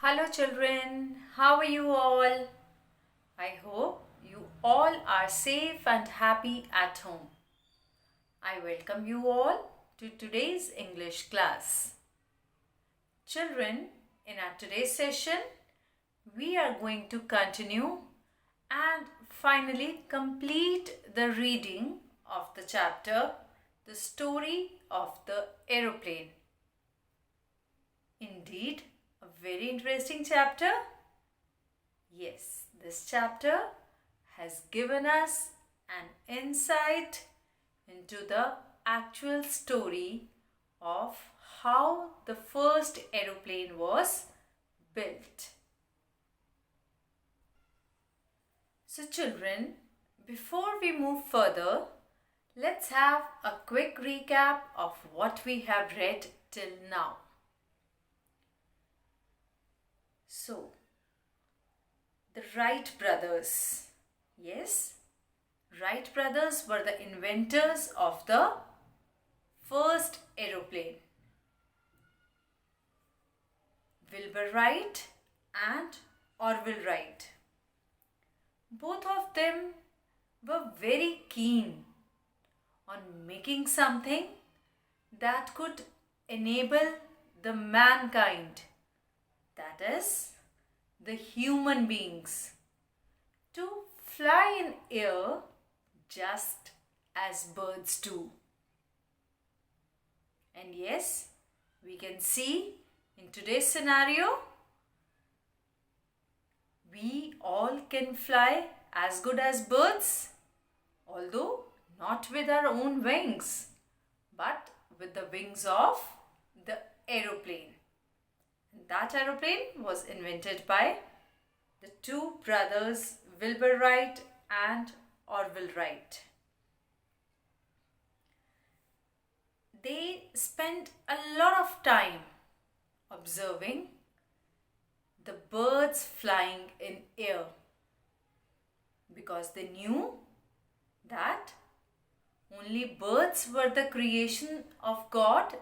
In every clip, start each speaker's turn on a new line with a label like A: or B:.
A: Hello children, how are you all? I hope you all are safe and happy at home. I welcome you all to today's English class. Children, in our today's session, we are going to continue and finally complete the reading of the chapter, The Story of the Aeroplane. Indeed, a very interesting chapter. Yes, this chapter has given us an insight into the actual story of how the first aeroplane was built. So children, before we move further, let's have a quick recap of what we have read till now. So, the Wright brothers. Yes, Wright brothers were the inventors of the first aeroplane. Wilbur Wright and Orville Wright. Both of them were very keen on making something that could enable the mankind, that is, the human beings, to fly in air just as birds do. And yes, we can see in today's scenario, we all can fly as good as birds, although not with our own wings, but with the wings of the aeroplane. That aeroplane was invented by the two brothers Wilbur Wright and Orville Wright. They spent a lot of time observing the birds flying in air because they knew that only birds were the creation of God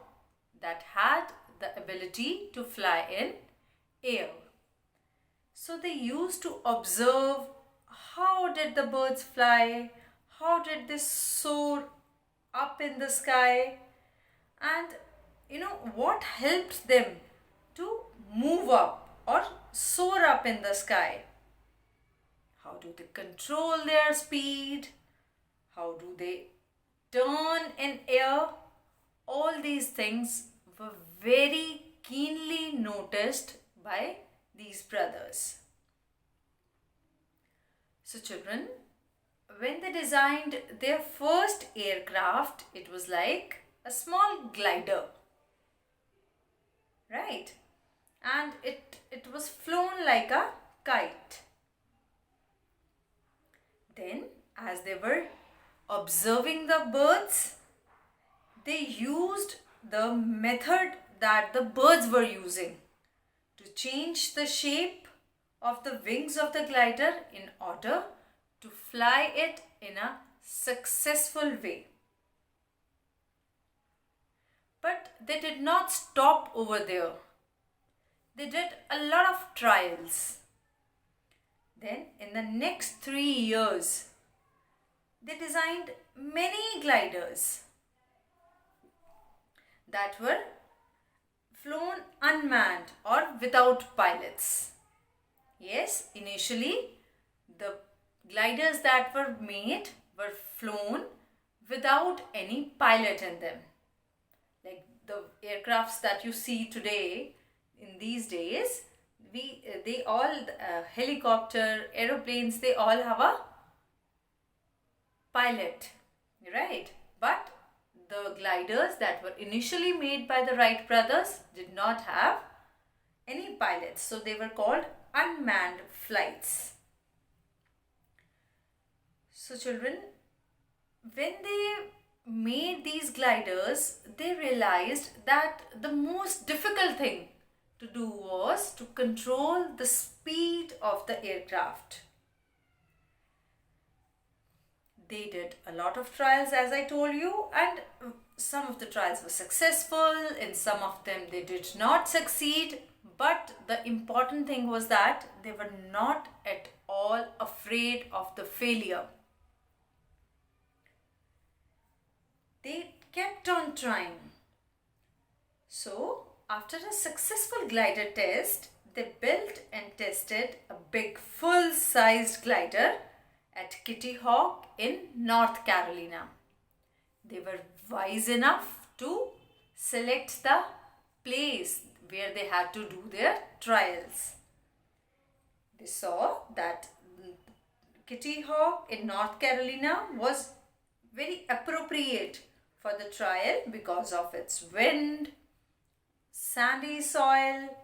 A: that had the ability to fly in air. So they used to observe how did the birds fly, how did they soar up in the sky, and what helped them to move up or soar up in the sky. How do they control their speed? How do they turn in air? All these things were very keenly noticed by these brothers. So children, when they designed their first aircraft, it was like a small glider, right? And it was flown like a kite. Then, as they were observing the birds, they used the method that the birds were using to change the shape of the wings of the glider in order to fly it in a successful way. But they did not stop over there. They did a lot of trials. Then in the next 3 years, they designed many gliders that were flown unmanned or without pilots. Yes, initially the gliders that were made were flown without any pilot in them. Like the aircrafts that you see today in these days, they all helicopter, aeroplanes, they all have a pilot, right? But the gliders that were initially made by the Wright brothers did not have any pilots, so they were called unmanned flights. So children, when they made these gliders, they realized that the most difficult thing to do was to control the speed of the aircraft. They did a lot of trials, as I told you, and some of the trials were successful, in some of them they did not succeed, But the important thing was that they were not at all afraid of the failure. They kept on trying. So, after a successful glider test, they built and tested a big full-sized glider at Kitty Hawk in North Carolina. They were wise enough to select the place where they had to do their trials. They saw that Kitty Hawk in North Carolina was very appropriate for the trial because of its wind, sandy soil,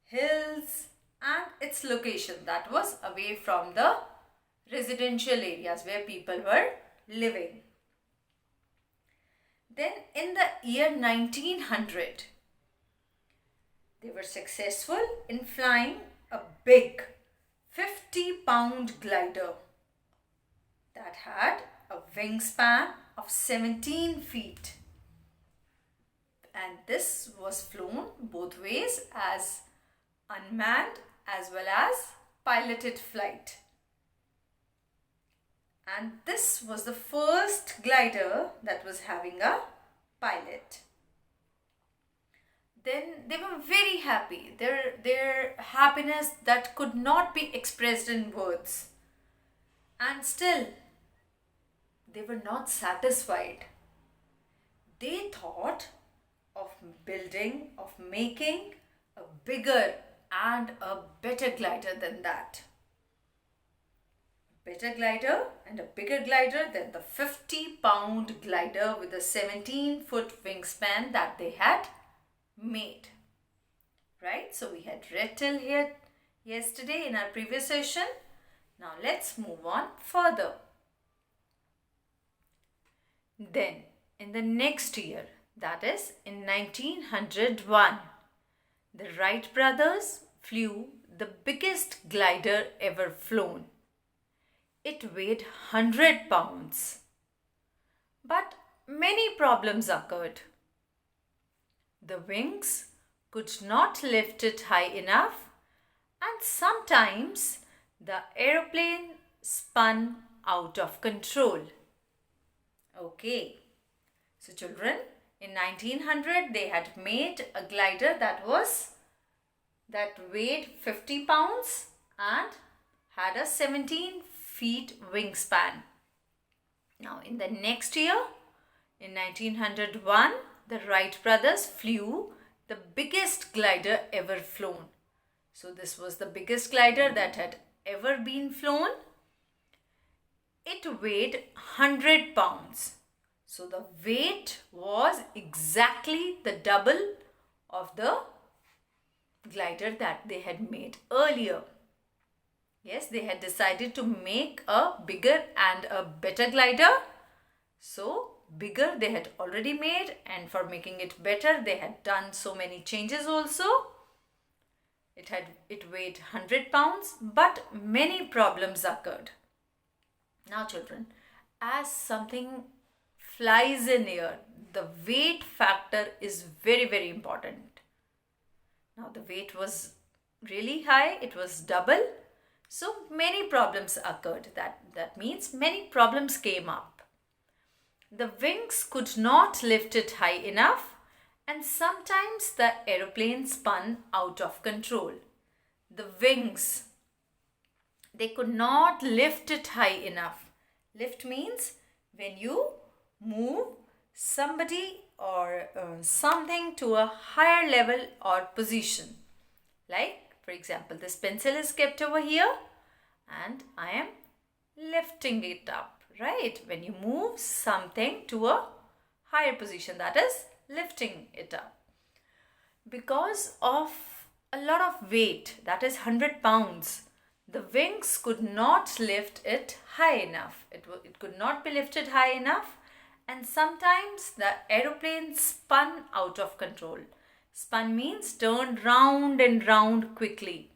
A: hills, and its location that was away from the residential areas where people were living. Then in the year 1900, they were successful in flying a big 50-pound glider that had a wingspan of 17 feet. And this was flown both ways as unmanned as well as piloted flight. And this was the first glider that was having a pilot. Then they were very happy. Their happiness that could not be expressed in words. And still, they were not satisfied. They thought of building, of making a bigger and a better glider than that. Better glider and a bigger glider than the 50-pound glider with a 17-foot wingspan that they had made. Right? So we had read till here yesterday in our previous session. Now let's move on further. Then in the next year, that is in 1901, the Wright brothers flew the biggest glider ever flown. It weighed 100 pounds. But many problems occurred. The wings could not lift it high enough, and sometimes the aeroplane spun out of control. Okay, so children, in 1900 they had made a glider that weighed 50 pounds and had a 17-feet wingspan. Now in the next year, in 1901, the Wright brothers flew the biggest glider ever flown. So this was the biggest glider that had ever been flown. It weighed 100 pounds. So the weight was exactly the double of the glider that they had made earlier. Yes, they had decided to make a bigger and a better glider. So bigger they had already made, and for making it better they had done so many changes also. It weighed 100 pounds, but many problems occurred. Now children, as something flies in air, the weight factor is very, very important. Now the weight was really high, it was double. So many problems occurred. That means many problems came up. The wings could not lift it high enough, and sometimes the aeroplane spun out of control. The wings, they could not lift it high enough. Lift means when you move somebody or something to a higher level or position. Like, for example, this pencil is kept over here and I am lifting it up, right? When you move something to a higher position, that is lifting it up. Because of a lot of weight, that is 100 pounds, the wings could not lift it high enough. It could not be lifted high enough, and sometimes the aeroplane spun out of control. Spun means turned round and round quickly.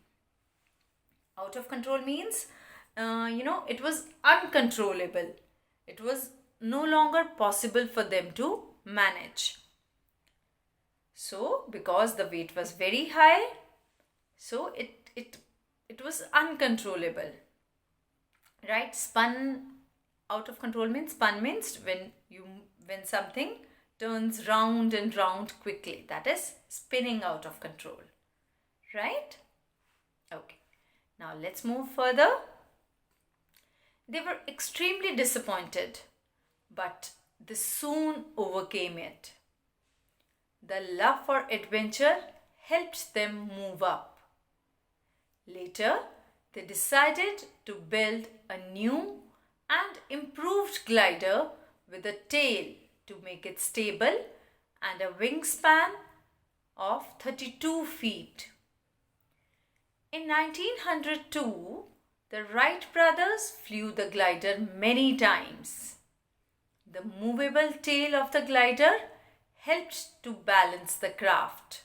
A: Out of control means, it was uncontrollable. It was no longer possible for them to manage. So, because the weight was very high, So it was uncontrollable, right? Spun out of control means, spun means when something turns round and round quickly, that is spinning out of control, right? Okay, now let's move further. They were extremely disappointed, but they soon overcame it. The love for adventure helped them move up. Later, they decided to build a new and improved glider with a tail to make it stable and a wingspan of 32 feet. In 1902, the Wright brothers flew the glider many times. The movable tail of the glider helped to balance the craft.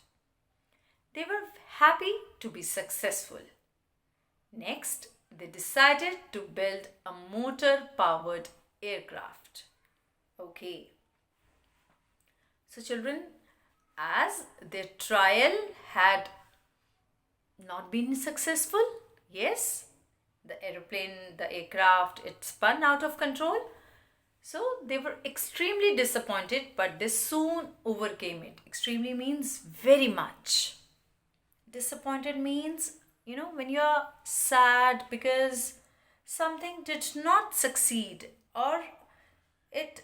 A: They were happy to be successful. Next, they decided to build a motor-powered aircraft. Okay. So children, as their trial had not been successful, yes, the aeroplane, the aircraft, it spun out of control. So they were extremely disappointed, but they soon overcame it. Extremely means very much. Disappointed means, when you are sad because something did not succeed or it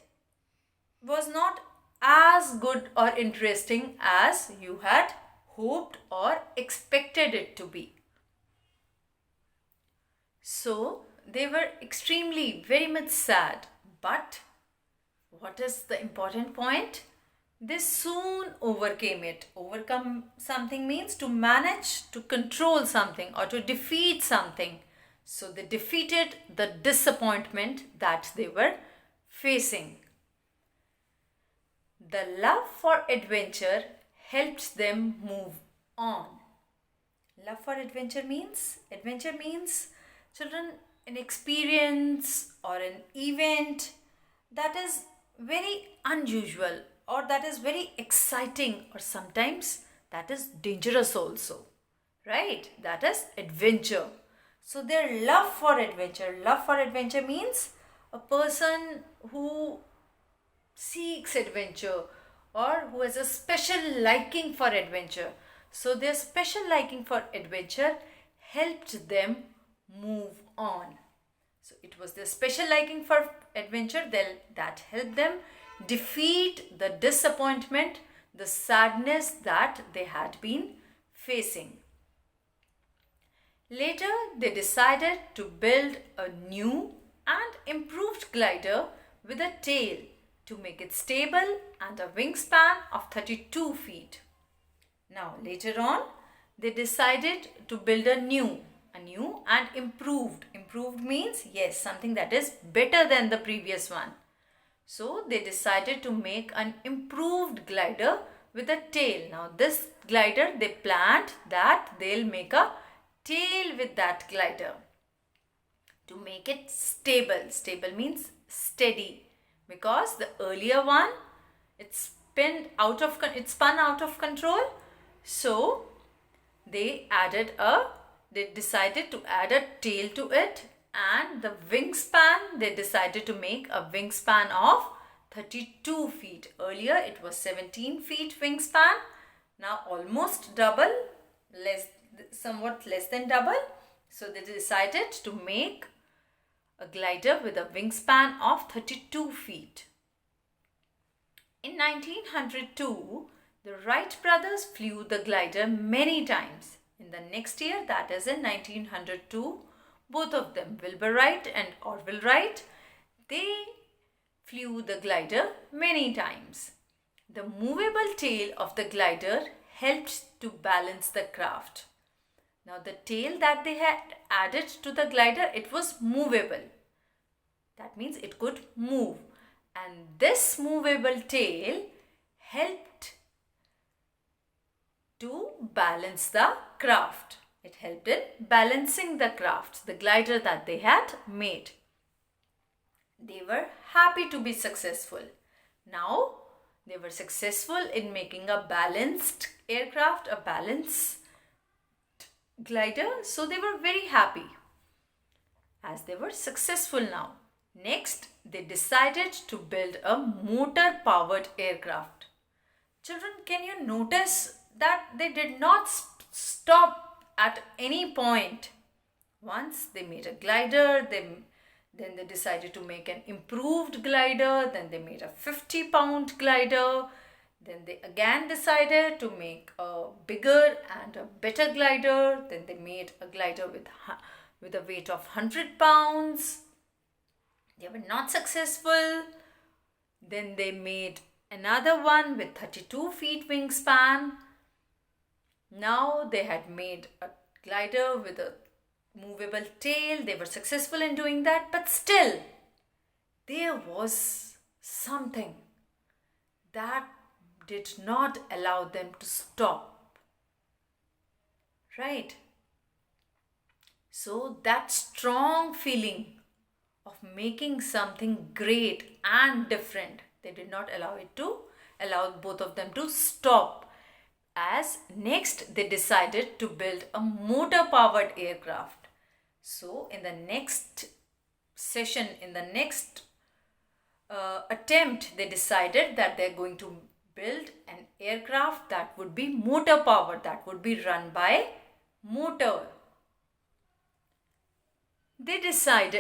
A: was not as good or interesting as you had hoped or expected it to be. So they were extremely, very much sad. But what is the important point? They soon overcame it. Overcome something means to manage, to control something or to defeat something. So they defeated the disappointment that they were facing. The love for adventure helped them move on. Love for adventure means children, an experience or an event that is very unusual or that is very exciting or sometimes that is dangerous also, right? That is adventure. So their love for adventure means a person who seeks adventure or who has a special liking for adventure. So their special liking for adventure helped them move on. So it was their special liking for adventure that helped them defeat the disappointment, the sadness that they had been facing. Later, they decided to build a new and improved glider with a tail to make it stable and a wingspan of 32 feet. Now, later on, they decided to build a new and improved. Improved means, yes, something that is better than the previous one. So they decided to make an improved glider with a tail. Now this glider, they planned that they'll make a tail with that glider to make it stable. Stable means steady, because the earlier one, it spun out of control. So they decided to add a tail to it, and the wingspan, they decided to make a wingspan of 32 feet. Earlier it was 17 feet wingspan. Now almost double, somewhat less than double. So they decided to make a glider with a wingspan of 32 feet. In 1902, the Wright brothers flew the glider many times. In the next year, that is in 1902, both of them, Wilbur Wright and Orville Wright, they flew the glider many times. The movable tail of the glider helped to balance the craft. Now the tail that they had added to the glider, it was movable. That means it could move. And this movable tail helped to balance the craft. It helped in balancing the craft, the glider that they had made. They were happy to be successful. Now they were successful in making a balanced aircraft, a balanced glider, so they were very happy as they were successful now. Next, they decided to build a motor powered aircraft. Children, can you notice that they did not stop at any point? Once they made a glider, then they decided to make an improved glider, then they made a 50-pound glider, then they again decided to make a bigger and a better glider, then they made a glider with a weight of 100 pounds. They were not successful. Then they made another one with 32 feet wingspan. Now they had made a glider with a movable tail. They were successful in doing that, but still there was something that did not allow them to stop. Right? So that strong feeling of making something great and different, they did not allow both of them to stop. As next they decided to build a motor powered aircraft. So in the next session, in the next attempt, they decided that they're going to build an aircraft that would be motor powered, that would be run by motor. They designed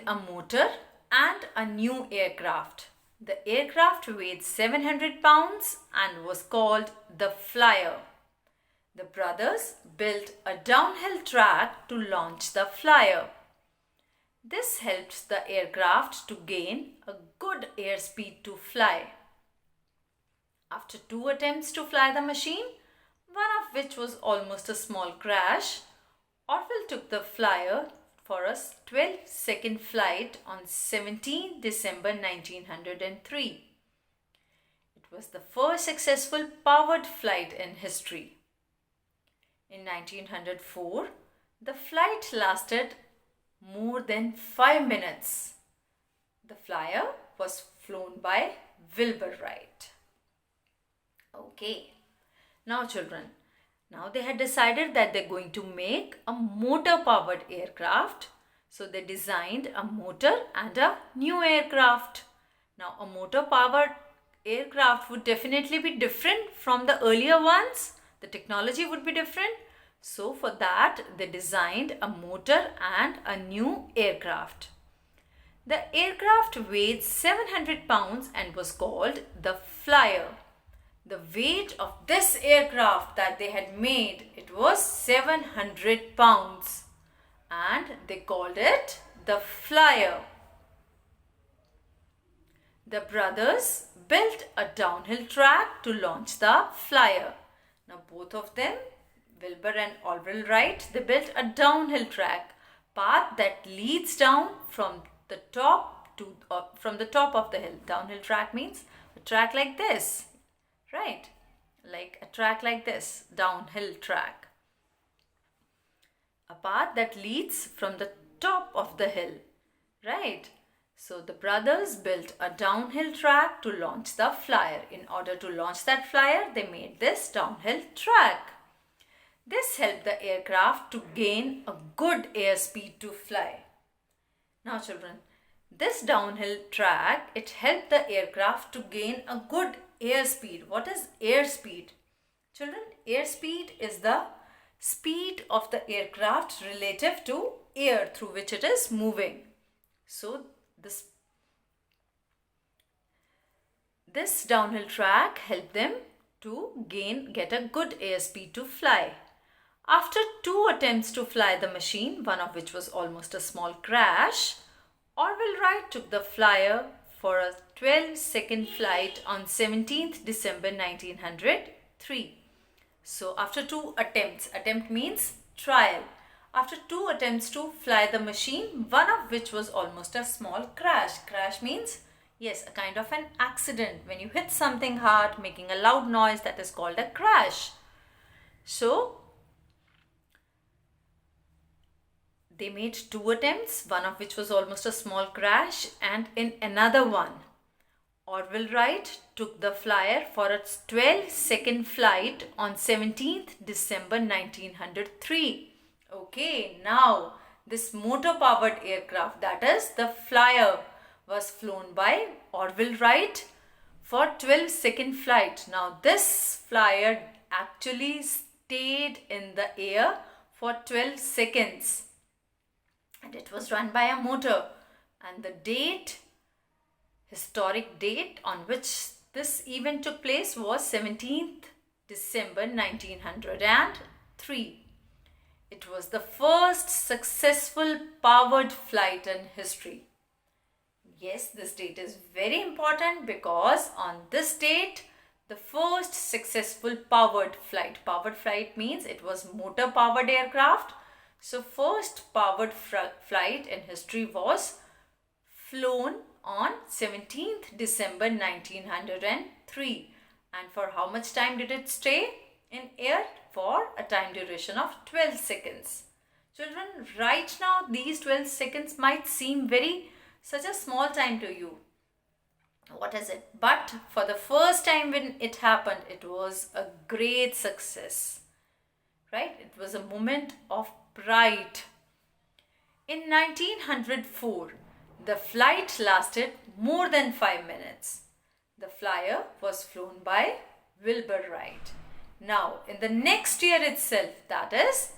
A: a motor and a new aircraft. The aircraft weighed 700 pounds and was called the Flyer. The brothers built a downhill track to launch the Flyer. This helped the aircraft to gain a good airspeed to fly. After 2 attempts to fly the machine, one of which was almost a small crash, Orville took the Flyer for a 12-second flight on 17 December 1903. It was the first successful powered flight in history. In 1904, the flight lasted more than 5 minutes. The Flyer was flown by Wilbur Wright. Okay, now children, now they had decided that they're going to make a motor powered aircraft. So they designed a motor and a new aircraft. Now a motor powered aircraft would definitely be different from the earlier ones. The technology would be different. So for that they designed a motor and a new aircraft. The aircraft weighed 700 pounds and was called the Flyer. The weight of this aircraft that they had made, it was 700 pounds and they called it the Flyer. The brothers built a downhill track to launch the Flyer. Now both of them, Wilbur and Orville Wright, they built a downhill track, path that leads down from the top of the hill. Downhill track means a track like this. Right, like a track like this, downhill track. A path that leads from the top of the hill. Right, so the brothers built a downhill track to launch the Flyer. In order to launch that Flyer, they made this downhill track. This helped the aircraft to gain a good airspeed to fly. Now children, this downhill track, it helped the aircraft to gain a good airspeed. What is airspeed? Children, airspeed is the speed of the aircraft relative to air through which it is moving. So this downhill track helped them to get a good airspeed to fly. After 2 attempts to fly the machine, one of which was almost a small crash, Orville Wright took the Flyer for a 12-second flight on 17th December 1903. So after 2 attempts, attempt means trial. After 2 attempts to fly the machine, one of which was almost a small crash. Crash means, yes, a kind of an accident. When you hit something hard, making a loud noise, that is called a crash. So they made 2 attempts, one of which was almost a small crash, and in another one, Orville Wright took the flyer for its 12-second flight on 17th December 1903. Okay, now this motor-powered aircraft, that is the flyer, was flown by Orville Wright for 12-second flight. Now this flyer actually stayed in the air for 12 seconds and it was run by a motor, and the historic date on which this event took place was 17th December 1903. It was the first successful powered flight in history. Yes, this date is very important because on this date, the first successful powered flight means it was motor powered aircraft. So first powered flight in history was flown on 17th December 1903. And for how much time did it stay in air? For a time duration of 12 seconds. Children, right now these 12 seconds might seem such a small time to you. What is it? But for the first time when it happened, it was a great success. Right? It was a moment of pride. In 1904, the flight lasted more than 5 minutes. The flyer was flown by Wilbur Wright. Now, in the next year itself, that is,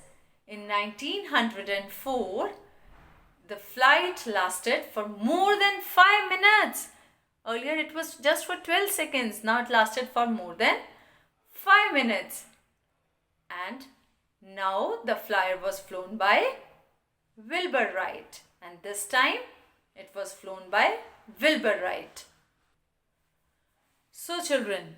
A: in 1904, the flight lasted for more than 5 minutes. Earlier, it was just for 12 seconds. Now, it lasted for more than 5 minutes. And now, the flyer was flown by Wilbur Wright. And this time, it was flown by Wilbur Wright. So, children,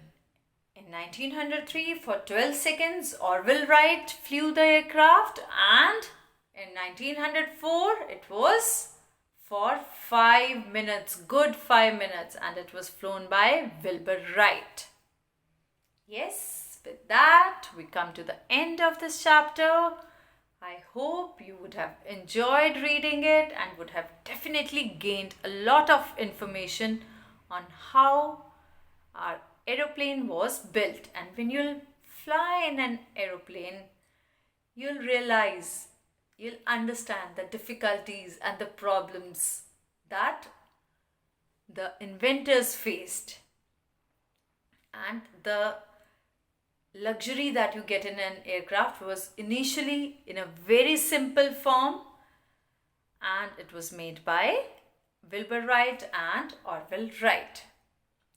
A: in 1903, for 12 seconds, Orville Wright flew the aircraft, and in 1904, it was for 5 minutes, good 5 minutes, and it was flown by Wilbur Wright. Yes, with that, we come to the end of this chapter. I hope you would have enjoyed reading it and would have definitely gained a lot of information on how our aeroplane was built. And when you'll fly in an aeroplane, you'll realize, you'll understand the difficulties and the problems that the inventors faced, and the luxury that you get in an aircraft was initially in a very simple form, and it was made by Wilbur Wright and Orville Wright.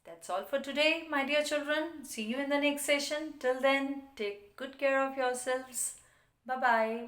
A: That's all for today, my dear children. See you in the next session. Till then, take good care of yourselves. Bye-bye.